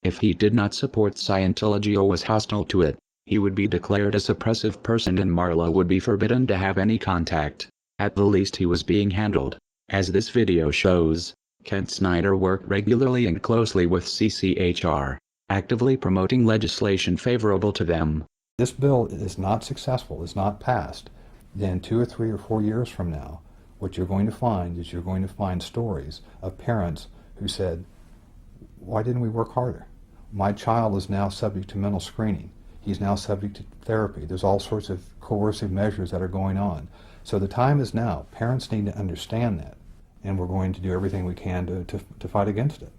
If he did not support Scientology or was hostile to it, he would be declared a suppressive person and Marla would be forbidden to have any contact. At the least he was being handled. As this video shows, Kent Snyder worked regularly and closely with CCHR, actively promoting legislation favorable to them. This bill is not successful, is not passed, then 2 or 3 or 4 years from now, what you're going to find is you're going to find stories of parents who said, why didn't we work harder? My child is now subject to mental screening. He's now subject to therapy. There's all sorts of coercive measures that are going on. So the time is now. Parents need to understand that, and we're going to do everything we can to fight against it.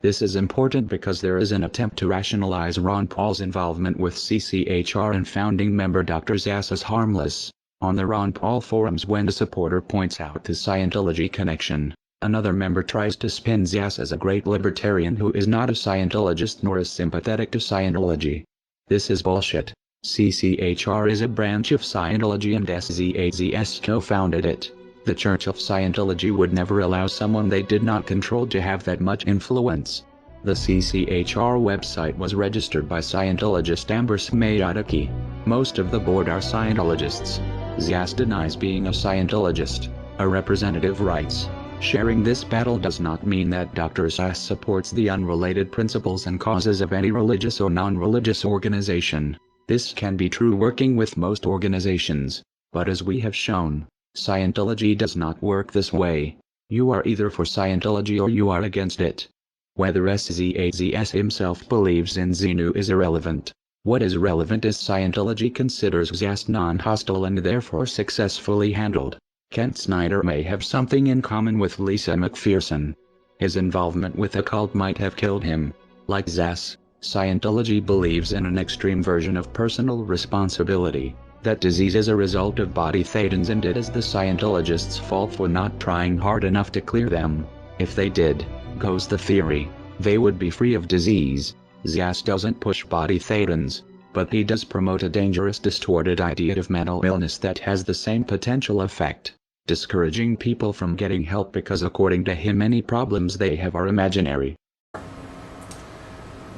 This is important because there is an attempt to rationalize Ron Paul's involvement with CCHR and founding member Dr. Zass as harmless. On the Ron Paul forums, when a supporter points out the Scientology connection, another member tries to spin Zass as a great libertarian who is not a Scientologist nor is sympathetic to Scientology. This is bullshit. CCHR is a branch of Scientology and SZAZS co-founded it. The Church of Scientology would never allow someone they did not control to have that much influence. The CCHR website was registered by Scientologist Amber Smayataki. Most of the board are Scientologists. Zass denies being a Scientologist. A representative writes, sharing this battle does not mean that Dr. Zass supports the unrelated principles and causes of any religious or non-religious organization. This can be true working with most organizations, but as we have shown, Scientology does not work this way. You are either for Scientology or you are against it. Whether SZAZS himself believes in Xenu is irrelevant. What is relevant is Scientology considers Zass non-hostile and therefore successfully handled. Kent Snyder may have something in common with Lisa McPherson. His involvement with the cult might have killed him. Like Zass, Scientology believes in an extreme version of personal responsibility. That disease is a result of body thetans and it is the Scientologists' fault for not trying hard enough to clear them. If they did, goes the theory, they would be free of disease. Zass doesn't push body thetans, but he does promote a dangerous distorted idea of mental illness that has the same potential effect, discouraging people from getting help because according to him any problems they have are imaginary.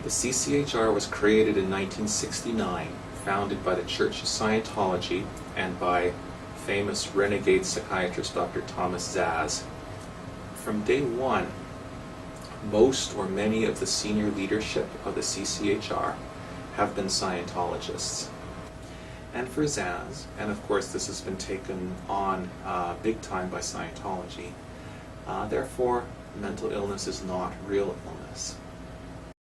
The CCHR was created in 1969. Founded by the Church of Scientology and by famous renegade psychiatrist Dr. Thomas Zass. From day one, most or many of the senior leadership of the CCHR have been Scientologists. And for Zass, and of course this has been taken on big time by Scientology, therefore mental illness is not real illness.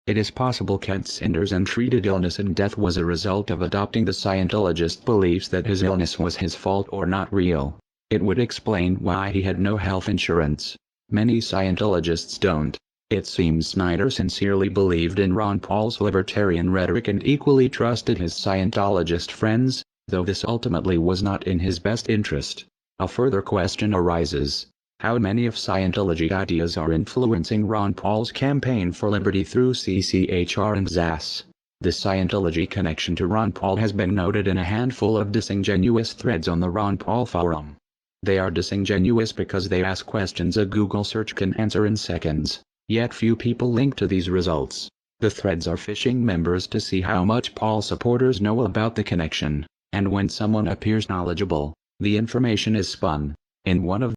It is possible Kent Snyder's untreated illness and death was a result of adopting the Scientologist beliefs that his illness was his fault or not real. It would explain why he had no health insurance. Many Scientologists don't. It seems Snyder sincerely believed in Ron Paul's libertarian rhetoric and equally trusted his Scientologist friends, though this ultimately was not in his best interest. A further question arises. How many of Scientology ideas are influencing Ron Paul's campaign for liberty through CCHR and Zass? The Scientology connection to Ron Paul has been noted in a handful of disingenuous threads on the Ron Paul forum. They are disingenuous because they ask questions a Google search can answer in seconds, yet few people link to these results. The threads are phishing members to see how much Paul supporters know about the connection, and when someone appears knowledgeable, the information is spun. In one of